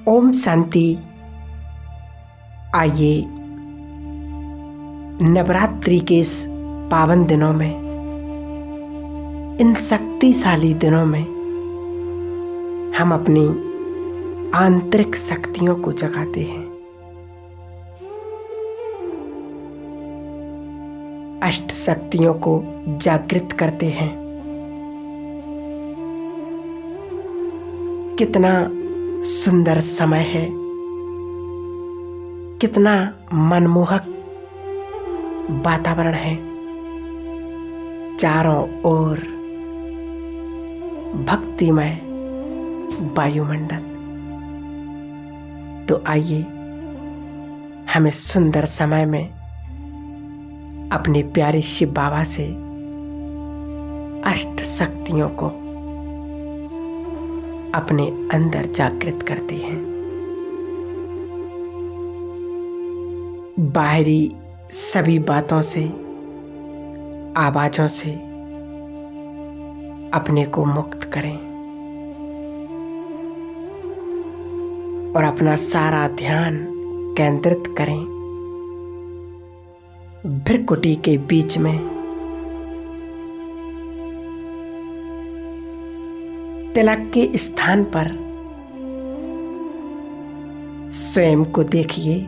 ओम शांति। आइए नवरात्रि के इस पावन दिनों में, इन शक्तिशाली दिनों में हम अपनी आंतरिक शक्तियों को जगाते हैं। अष्ट शक्तियों को जागृत करते हैं। कितना सुंदर समय है, कितना मनमोहक वातावरण है। चारों ओर भक्तिमय वायुमंडल। तो आइए हम इस सुंदर समय में अपने प्यारे शिव बाबा से अष्ट शक्तियों को अपने अंदर जागृत करते हैं। बाहरी सभी बातों से, आवाजों से अपने को मुक्त करें और अपना सारा ध्यान केंद्रित करें भ्रुकुटी के बीच में तिलक के स्थान पर। स्वयं को देखिए।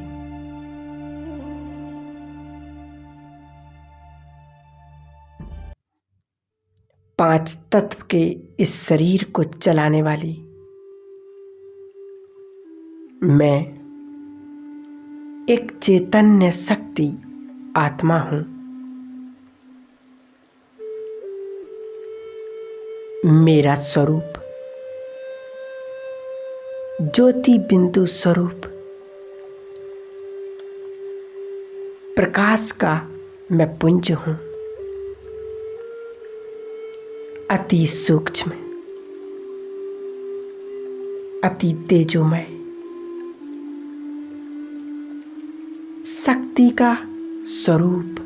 पांच तत्व के इस शरीर को चलाने वाली मैं एक चैतन्य शक्ति आत्मा हूं। मेरा स्वरूप ज्योति बिंदु स्वरूप प्रकाश का मैं पुंज हूं। अति सूक्ष्म, अति तेजोमय शक्ति का स्वरूप।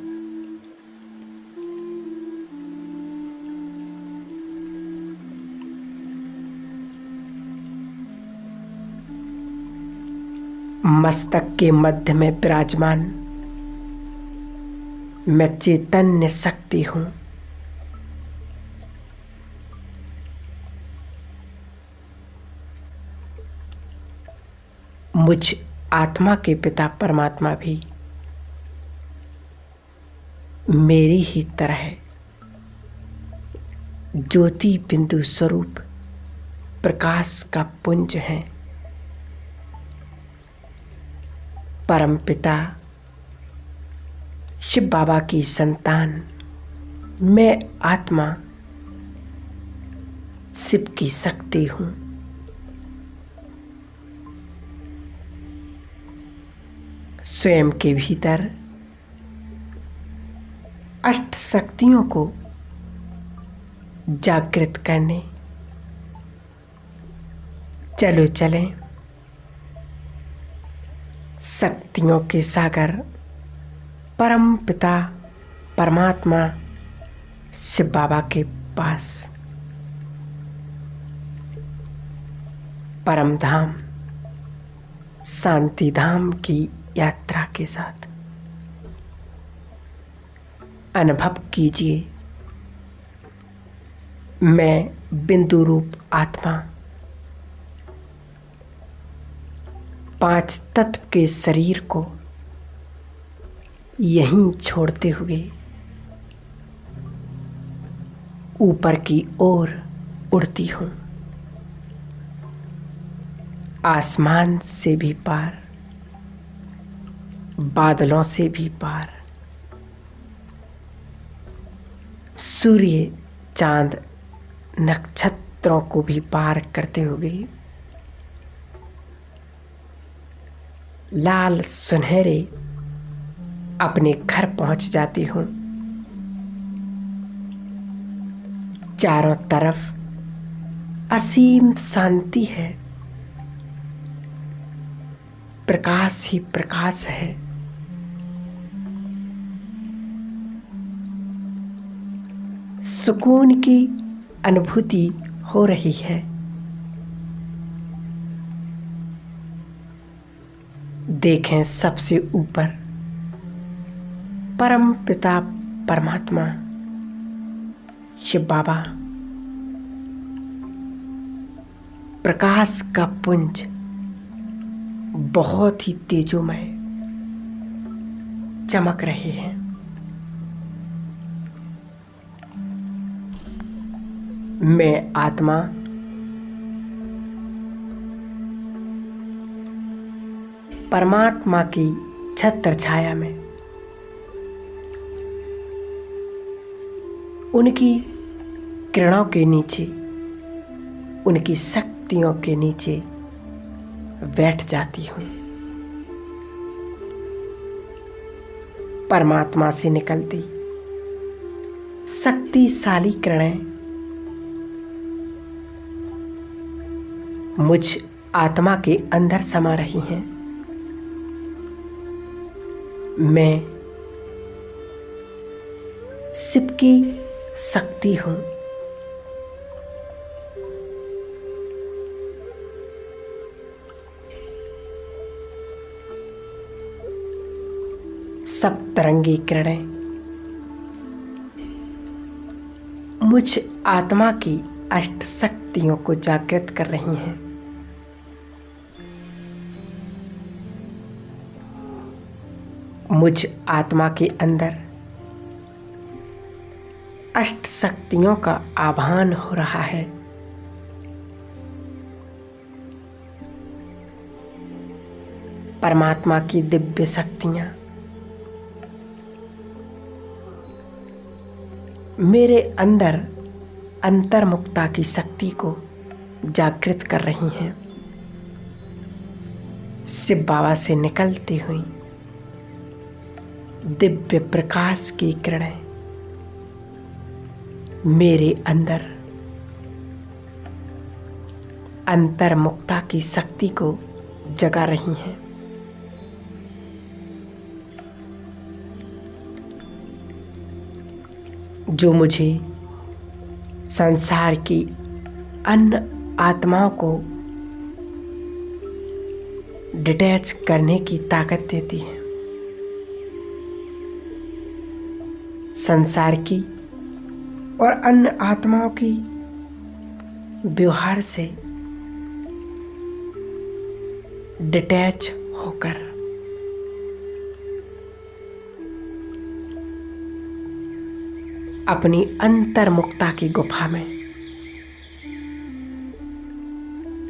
मस्तक के मध्य में विराजमान मैं चैतन्य शक्ति हूं। मुझ आत्मा के पिता परमात्मा भी मेरी ही तरह ज्योति बिंदु स्वरूप प्रकाश का पुंज है। परम पिता शिव बाबा की संतान मैं आत्मा शिव की शक्ति हूं। स्वयं के भीतर अष्ट शक्तियों को जागृत करने चलो चलें शक्तियों के सागर परम पिता परमात्मा शिव बाबा के पास। परम धाम शांति धाम की यात्रा के साथ अनुभव कीजिए। मैं बिंदु रूप आत्मा पांच तत्व के शरीर को यहीं छोड़ते हुए ऊपर की ओर उड़ती हूं। आसमान से भी पार, बादलों से भी पार, सूर्य चांद नक्षत्रों को भी पार करते हुए लाल सुनहरे अपने घर पहुंच जाती हूं। चारों तरफ असीम शांति है, प्रकाश ही प्रकाश है। सुकून की अनुभूति हो रही है। देखें सबसे ऊपर परम पिता परमात्मा शिव बाबा प्रकाश का पुंज बहुत ही तेजोमय चमक रहे हैं। मैं आत्मा परमात्मा की छत्र छाया में उनकी किरणों के नीचे, उनकी शक्तियों के नीचे बैठ जाती हूँ। परमात्मा से निकलती शक्तिशाली किरणें मुझ आत्मा के अंदर समा रही हैं। मैं शिव की शक्ति हूँ। सप्तरंगी किरणें मुझ आत्मा की अष्ट शक्तियों को जागृत कर रही हैं। मुझ आत्मा के अंदर अष्ट शक्तियों का आभान हो रहा है। परमात्मा की दिव्य शक्तियां मेरे अंदर अंतर्मुक्ता की शक्ति को जागृत कर रही हैं। शिव बाबा से निकलती हुई दिव्य प्रकाश की किरणें मेरे अंदर अंतर्मुक्ता की शक्ति को जगा रही हैं। जो मुझे संसार की अन्य आत्माओं को डिटैच करने की ताकत देती है। संसार की और अन्य आत्माओं की व्यवहार से डिटैच होकर अपनी अंतर्मुक्ता की गुफा में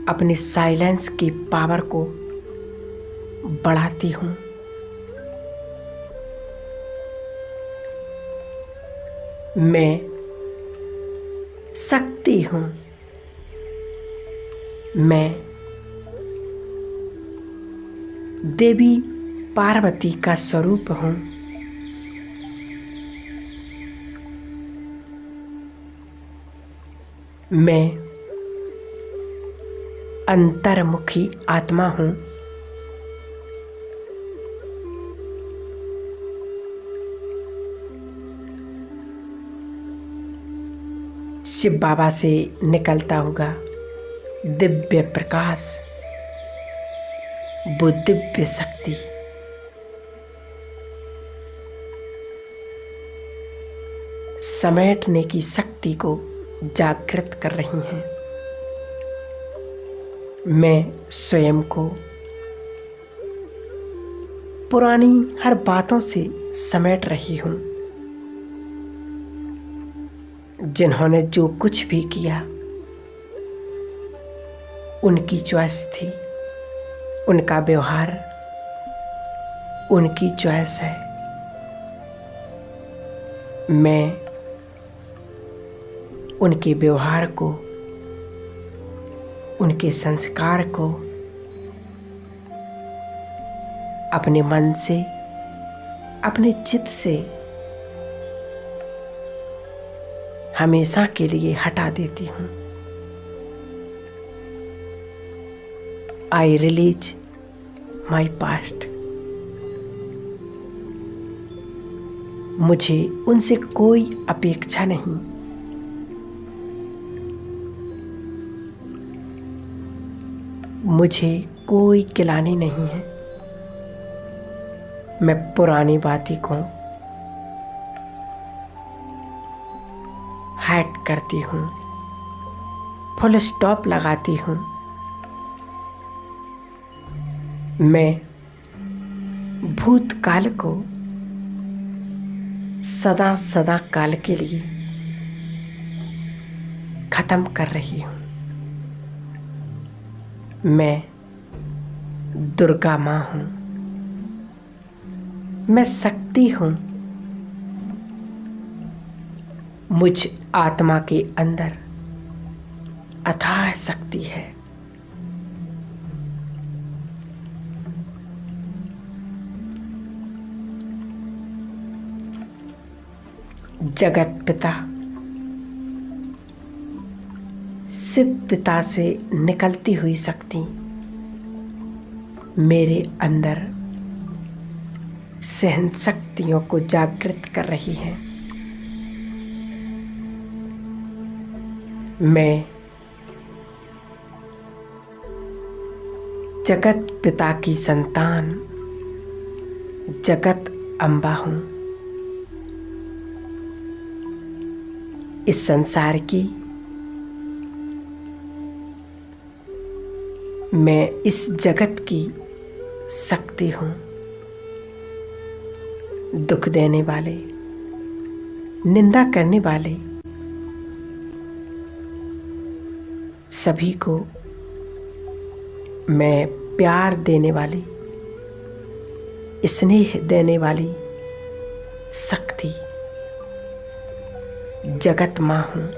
अपनी साइलेंस की पावर को बढ़ाती हूँ। मैं शक्ति हूँ। मैं देवी पार्वती का स्वरूप हूँ। मैं अंतर्मुखी आत्मा हूँ। शिव बाबा से निकलता होगा दिव्य प्रकाश, वो दिव्य शक्ति समेटने की शक्ति को जागृत कर रही हैं। मैं स्वयं को पुरानी हर बातों से समेट रही हूँ। जिन्होंने जो कुछ भी किया उनकी चॉइस थी, उनका व्यवहार उनकी चॉइस है। मैं उनके व्यवहार को, उनके संस्कार को अपने मन से, अपने चित्त से हमेशा के लिए हटा देती हूँ। I release my past. मुझे उनसे कोई अपेक्षा नहीं। मुझे कोई गिलानी नहीं है। मैं पुरानी बातों को हाइड करती हूँ, फुल स्टॉप लगाती हूँ। मैं भूतकाल को सदा सदा काल के लिए खत्म कर रही हूँ। मैं दुर्गा माँ हूँ, मैं शक्ति हूँ। मुझ आत्मा के अंदर अथाह शक्ति है। जगत पिता शिव पिता से निकलती हुई शक्ति मेरे अंदर सहन शक्तियों को जागृत कर रही है। मैं जगत पिता की संतान जगत अम्बा हूँ। इस संसार की मैं इस जगत की शक्ति हूँ। दुख देने वाले, निंदा करने वाले सभी को मैं प्यार देने वाली, स्नेह देने वाली शक्ति जगत माँ हूँ।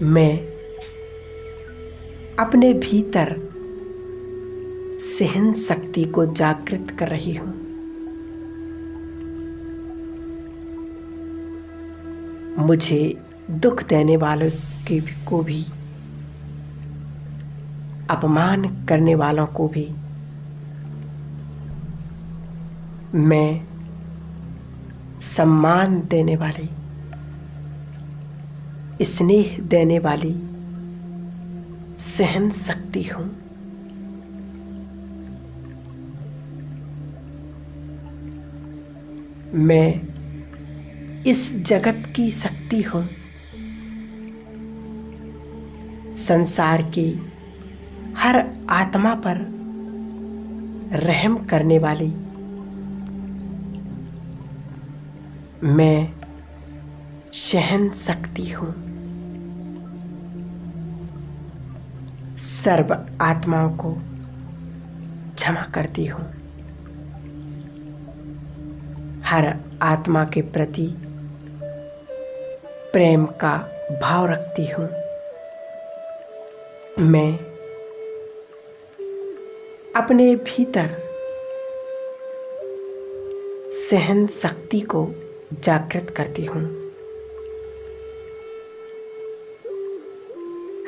मैं अपने भीतर सहन शक्ति को जागृत कर रही हूँ। मुझे दुख देने वालों को भी, अपमान करने वालों को भी मैं सम्मान देने वाली, स्नेह देने वाली सहन शक्ति हूँ। मैं इस जगत की शक्ति हूँ। संसार की हर आत्मा पर रहम करने वाली मैं सहन शक्ति हूँ। सर्व आत्माओं को क्षमा करती हूँ। हर आत्मा के प्रति प्रेम का भाव रखती हूँ। मैं अपने भीतर सहन शक्ति को जागृत करती हूँ।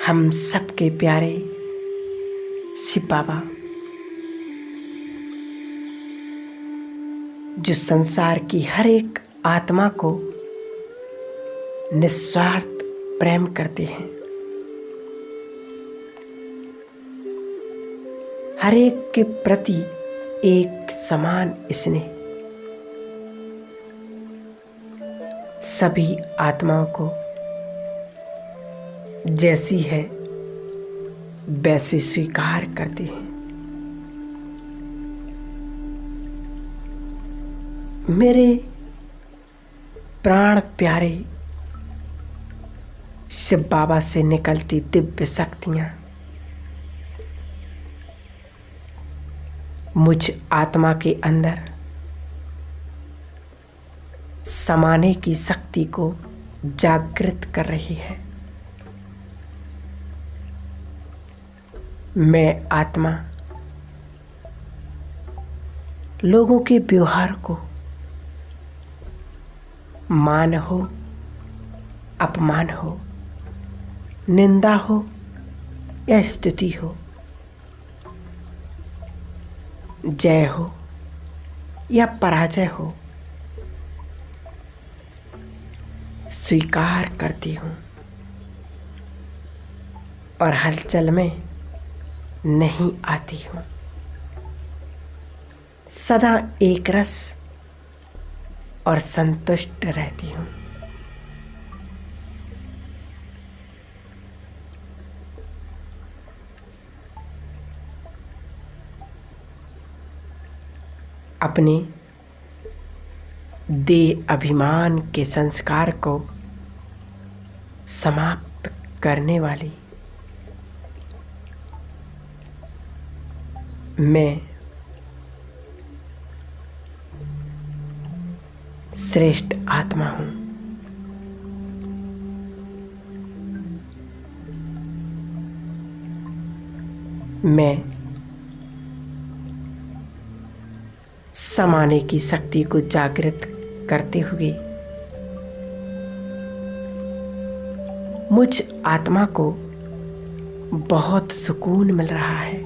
हम सबके प्यारे शिव बाबा, जो संसार की हर एक आत्मा को निस्वार्थ प्रेम करते हैं, हर एक के प्रति एक समान स्नेह, सभी आत्माओं को जैसी है वैसे स्वीकार करते हैं। मेरे प्राण प्यारे शिव बाबा से निकलती दिव्य शक्तियां मुझ आत्मा के अंदर समाने की शक्ति को जागृत कर रही है। मैं आत्मा लोगों के व्यवहार को, मान हो, अपमान हो, निंदा हो या स्तुति हो, जय हो या पराजय हो, स्वीकार करती हूँ और हलचल में नहीं आती हूँ। सदा एक रस और संतुष्ट रहती हूँ। अपने देह अभिमान के संस्कार को समाप्त करने वाली मैं श्रेष्ठ आत्मा हूँ। मैं समाने की शक्ति को जागृत करते हुए मुझ आत्मा को बहुत सुकून मिल रहा है।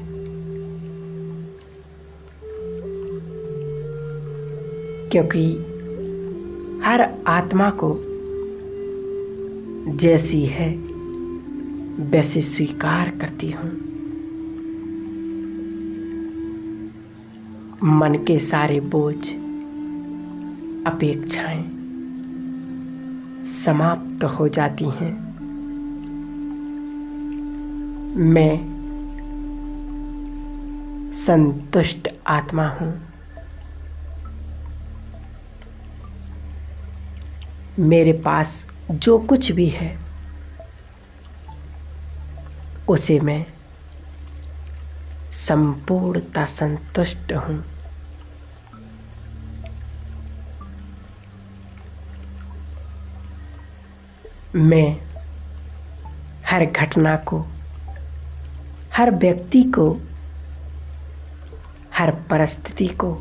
क्योंकि हर आत्मा को जैसी है वैसे स्वीकार करती हूँ। मन के सारे बोझ, अपेक्षाएं समाप्त हो जाती हैं। मैं संतुष्ट आत्मा हूँ। मेरे पास जो कुछ भी है उसे मैं संपूर्णतः संतुष्ट हूँ। मैं हर घटना को, हर व्यक्ति को, हर परिस्थिति को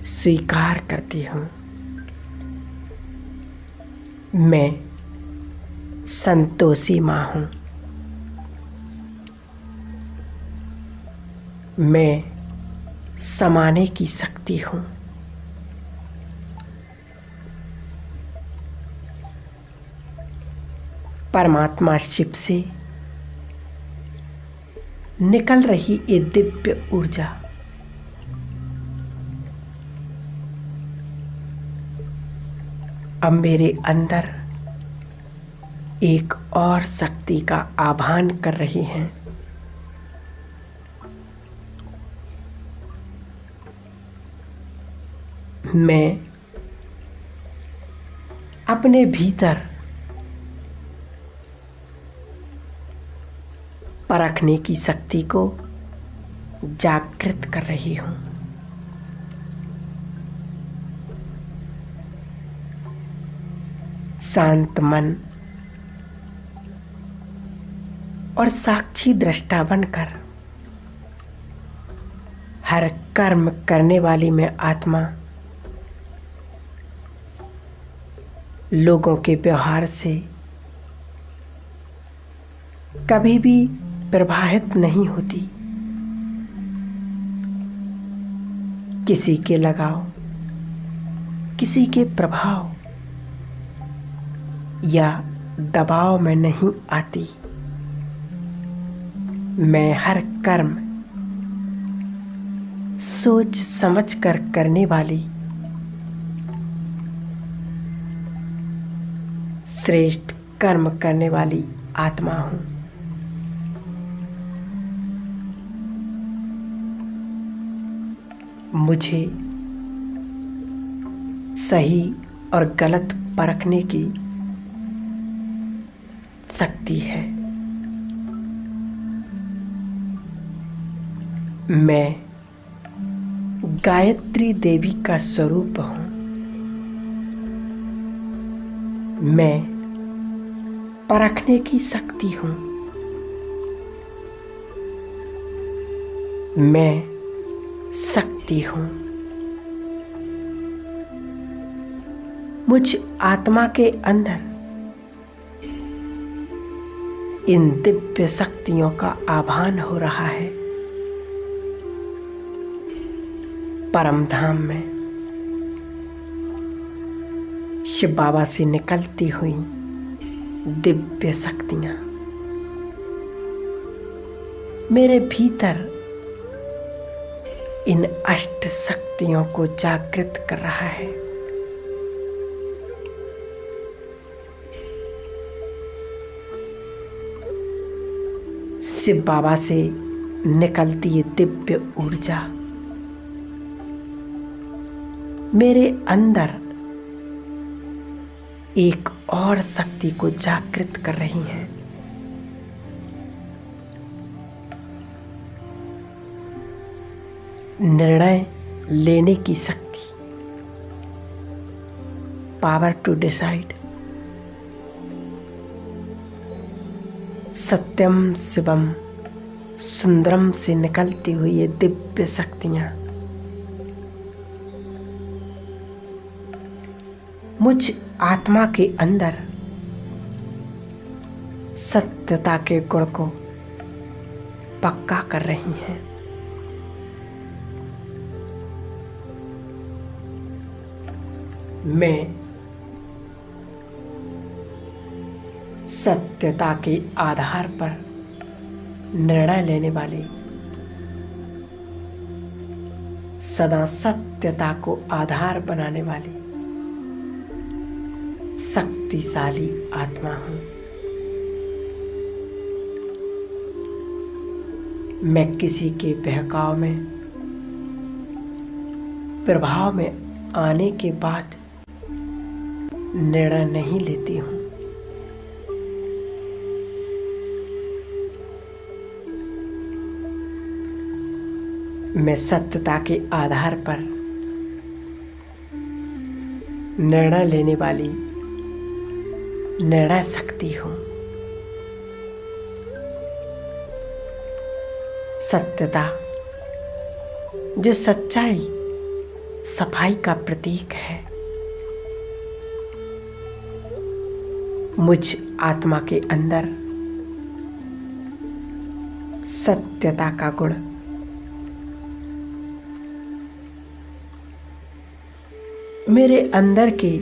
स्वीकार करती हूँ। मैं संतोषी माँ हूँ। मैं समाने की शक्ति हूँ। परमात्मा शिव से निकल रही ये दिव्य ऊर्जा अब मेरे अंदर एक और शक्ति का आह्वान कर रही है। मैं अपने भीतर परखने की शक्ति को जागृत कर रही हूँ। शांत मन और साक्षी दृष्टा बनकर हर कर्म करने वाली मैं आत्मा लोगों के व्यवहार से कभी भी प्रभावित नहीं होती। किसी के लगाव, किसी के प्रभाव या दबाव में नहीं आती। मैं हर कर्म सोच समझ कर करने वाली श्रेष्ठ कर्म करने वाली आत्मा हूँ। मुझे सही और गलत परखने की शक्ति है। मैं गायत्री देवी का स्वरूप हूँ। मैं परखने की शक्ति हूँ। मैं शक्ति हूँ। मुझ आत्मा के अंदर इन दिव्य शक्तियों का आह्वान हो रहा है। परम धाम में शिव बाबा से निकलती हुई दिव्य शक्तियां मेरे भीतर इन अष्ट शक्तियों को जागृत कर रहा है। शिव बाबा से निकलती ये दिव्य ऊर्जा मेरे अंदर एक और शक्ति को जागृत कर रही है। निर्णय लेने की शक्ति, पावर टू डिसाइड। सत्यम शिवम सुंदरम से निकलती हुई ये दिव्य शक्तियां मुझ आत्मा के अंदर सत्यता के गुण को पक्का कर रही हैं। मैं सत्यता के आधार पर निर्णय लेने वाली, सदा सत्यता को आधार बनाने वाली शक्तिशाली आत्मा हूं। मैं किसी के बहकाव में, प्रभाव में आने के बाद निर्णय नहीं लेती हूं। मैं सत्यता के आधार पर निर्णय लेने वाली निर्णय शक्ति हूं। सत्यता जो सच्चाई, सफाई का प्रतीक है, मुझ आत्मा के अंदर सत्यता का गुण मेरे अंदर की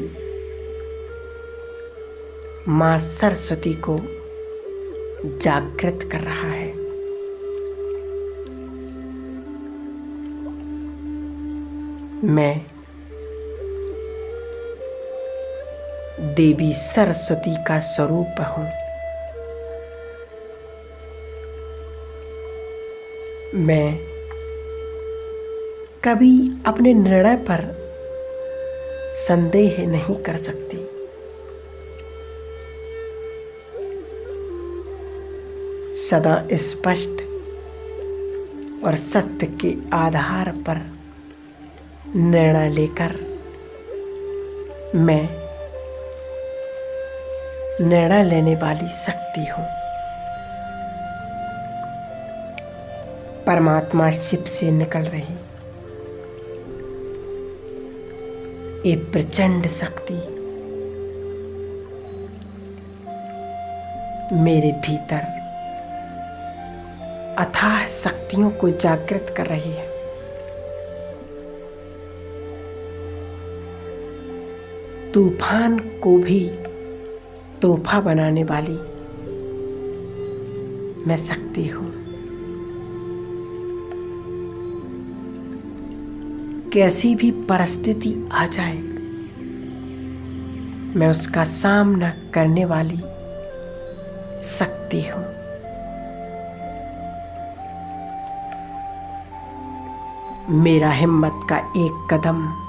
मां सरस्वती को जागृत कर रहा है। मैं देवी सरस्वती का स्वरूप हूं। मैं कभी अपने निर्णय पर संदेह नहीं कर सकती। सदा स्पष्ट और सत्य के आधार पर निर्णय लेकर मैं निर्णय लेने वाली शक्ति हूं। परमात्मा शिव से निकल रही एक प्रचंड शक्ति मेरे भीतर अथाह शक्तियों को जागृत कर रही है। तूफान को भी तोहफा बनाने वाली मैं शक्ति हूं। कैसी भी परिस्थिति आ जाए, मैं उसका सामना करने वाली शक्ति हूं। मेरा हिम्मत का एक कदम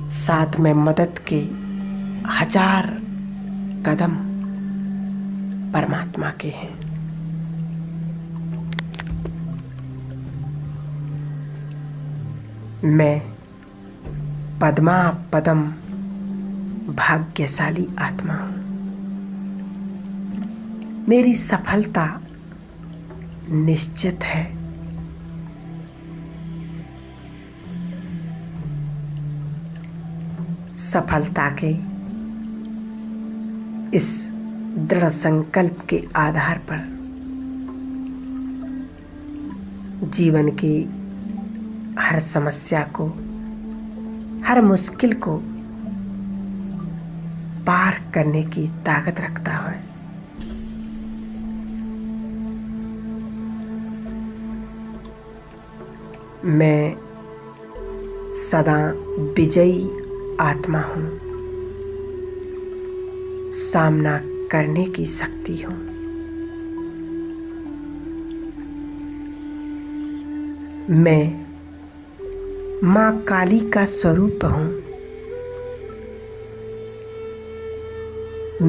साथ में मदद के 1000 कदम परमात्मा के हैं। मैं पद्मा पदम भाग्यशाली आत्मा हूं। मेरी सफलता निश्चित है। सफलता के इस दृढ़ संकल्प के आधार पर जीवन की हर समस्या को, हर मुश्किल को पार करने की ताकत रखता है। मैं सदा विजयी आत्मा हूँ, सामना करने की शक्ति हूँ। मैं माँ काली का स्वरूप हूँ।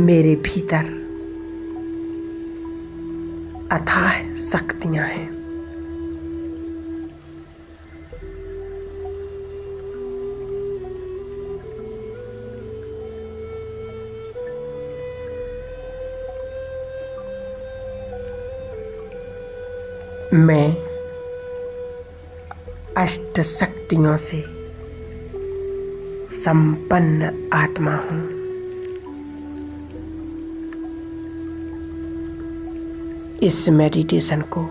मेरे भीतर अथाह शक्तियाँ हैं। मैं अष्ट शक्तियों से संपन्न आत्मा हूँ। इस मेडिटेशन को